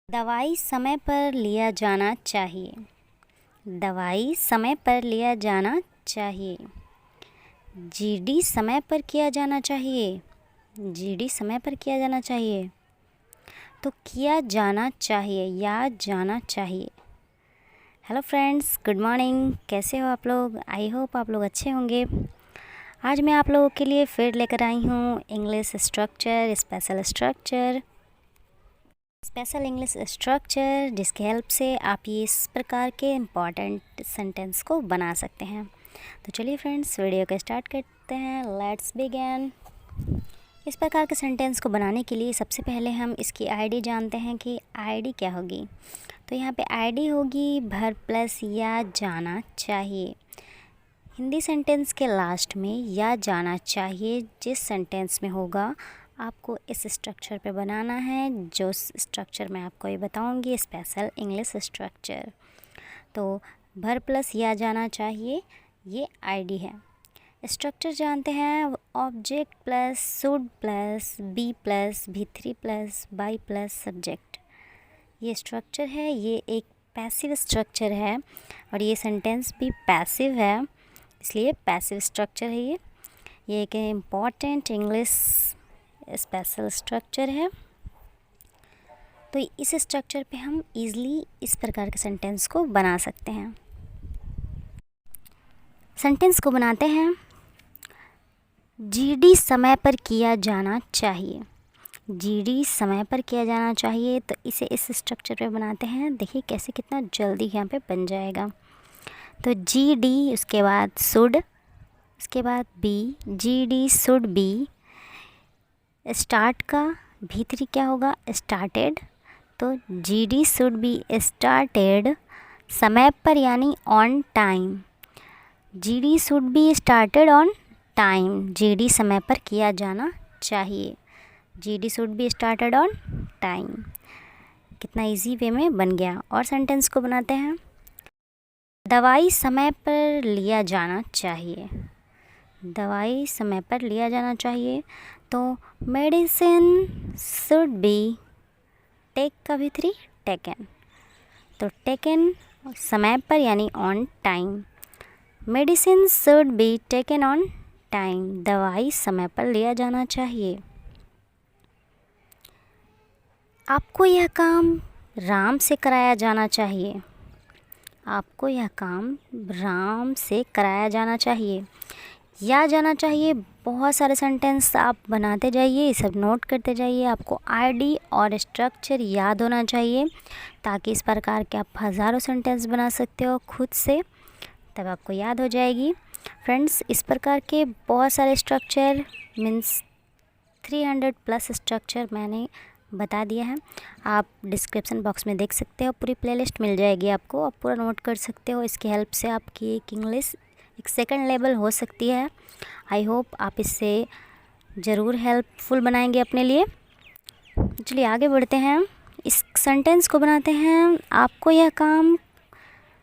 दवाई समय पर लिया जाना चाहिए। दवाई समय पर लिया जाना चाहिए। जीडी समय पर किया जाना चाहिए। जीडी समय पर किया जाना चाहिए। तो किया जाना चाहिए या जाना चाहिए। Hello friends, good morning. कैसे हो आप लोग? आई होप आप लोग अच्छे होंगे। आज मैं आप लोगों के लिए फिर लेकर आई हूँ English structure, special English structure, जिसकी हेल्प से आप ये इस प्रकार के इम्पॉर्टेंट सेंटेंस को बना सकते हैं। तो चलिए फ्रेंड्स, वीडियो को स्टार्ट करते हैं। Let's begin. इस प्रकार के सेंटेंस को बनाने के लिए सबसे पहले हम इसकी आईडी जानते हैं कि आईडी क्या होगी। तो यहाँ पे आईडी होगी भर प्लस या जाना चाहिए। हिंदी सेंटेंस के लास्ट में या जाना चाहिए जिस सेंटेंस में होगा, आपको इस स्ट्रक्चर पे बनाना है, जो स्ट्रक्चर मैं आपको ये बताऊंगी, स्पेशल इंग्लिश स्ट्रक्चर। तो भर प्लस या जाना चाहिए, ये आईडी है। स्ट्रक्चर जानते हैं, object plus should plus be plus V3 plus by plus subject. ये स्ट्रक्चर है, ये एक पैसिव स्ट्रक्चर है और ये सेंटेंस भी पैसिव है, इसलिए पैसिव स्ट्रक्चर है ये एक इम्पॉर्टेंट इंग्लिश स्पेशल स्ट्रक्चर है। तो इस स्ट्रक्चर पे हम इजीली इस प्रकार के सेंटेंस को बना सकते हैं। सेंटेंस को बनाते हैं, जीडी समय पर किया जाना चाहिए। जीडी समय पर किया जाना चाहिए, तो इसे इस स्ट्रक्चर पे बनाते हैं। देखिए कैसे कितना जल्दी यहाँ पे बन जाएगा। तो जीडी, उसके बाद शुड, उसके बाद B, GD should be. Start का भी3 क्या होगा? स्टार्टेड। तो जीडी शुड बी स्टार्टेड समय पर यानी on time. GD should be started on time. GD समय पर किया जाना चाहिए। GD should be started on time. कितना इजी वे में बन गया। और सेंटेंस को बनाते हैं, दवाई समय पर लिया जाना चाहिए। दवाई समय पर लिया जाना चाहिए। तो मेडिसिन शुड बी, टेक का भी3 टेकन। तो टेकन समय पर यानी on time. Medicine should be taken on time. दवाई समय पर लिया जाना चाहिए। आपको यह काम राम से कराया जाना चाहिए। आपको यह काम राम से कराया जाना चाहिए या जाना चाहिए। बहुत सारे सेंटेंस आप बनाते जाइए, सब नोट करते जाइए। आपको आईडी और स्ट्रक्चर याद होना चाहिए, ताकि इस प्रकार के आप हज़ारों सेंटेंस बना सकते हो खुद से, तब आपको याद हो जाएगी। फ्रेंड्स, इस प्रकार के बहुत सारे स्ट्रक्चर मीन्स 300 प्लस स्ट्रक्चर मैंने बता दिया है। आप डिस्क्रिप्शन बॉक्स में देख सकते हो, पूरी प्लेलिस्ट मिल जाएगी आपको, आप पूरा नोट कर सकते हो। इसकी हेल्प से आपकी एक इंग्लिश एक सेकंड लेवल हो सकती है। आई होप आप इससे ज़रूर हेल्पफुल बनाएंगे अपने लिए। चलिए आगे बढ़ते हैं। इस सेंटेंस को बनाते हैं, आपको यह काम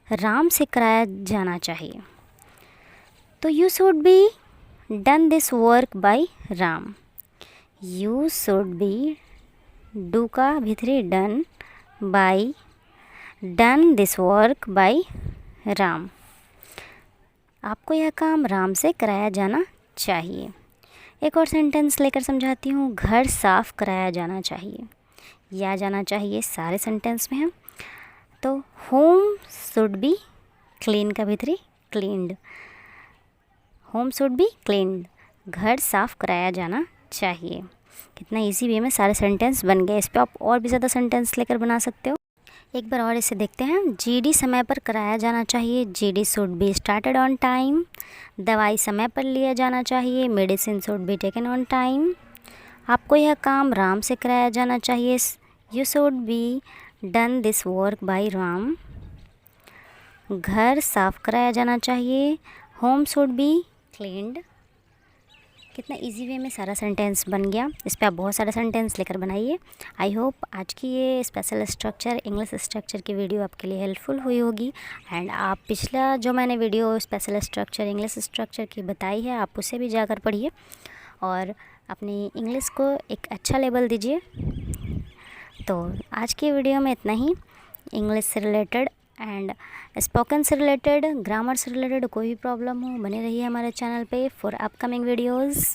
राम से कराया जाना चाहिए। तो you should be done this work by Ram. You should be, do का V3 done, by done this work by Ram. आपको यह काम राम से कराया जाना चाहिए। एक और सेंटेंस लेकर समझाती हूँ, घर साफ कराया जाना चाहिए या जाना चाहिए सारे सेंटेंस में है। तो होम शुड बी, क्लीन का V3 cleaned. Home should be cleaned, घर साफ कराया जाना चाहिए। कितना इजी वे में सारे सेंटेंस बन गए। इस पर आप और भी ज़्यादा सेंटेंस लेकर बना सकते हो। एक बार और इसे देखते हैं। जीडी समय पर कराया जाना चाहिए। GD should be started on time. दवाई समय पर लिया जाना चाहिए। Medicine should be taken on time. आपको यह काम राम से कराया जाना चाहिए। You should be done this work by Ram. घर साफ कराया जाना चाहिए। Home should be cleaned. कितना इजी वे में सारा सेंटेंस बन गया। इस पर आप बहुत सारा सेंटेंस लेकर बनाइए। आई होप आज की ये स्पेशल स्ट्रक्चर, इंग्लिश स्ट्रक्चर की वीडियो आपके लिए हेल्पफुल हुई होगी। एंड आप पिछला जो मैंने video special structure, English structure की बताई है, आप उसे भी जाकर पढ़िए और अपनी इंग्लिश को एक अच्छा लेवल दीजिए। तो आज की वीडियो में इतना ही। इंग्लिश से रिलेटेड एंड स्पोकन से रिलेटेड, ग्रामर से रिलेटेड कोई भी प्रॉब्लम हो, बने रहिए हमारे चैनल पे फॉर अपकमिंग वीडियोज़।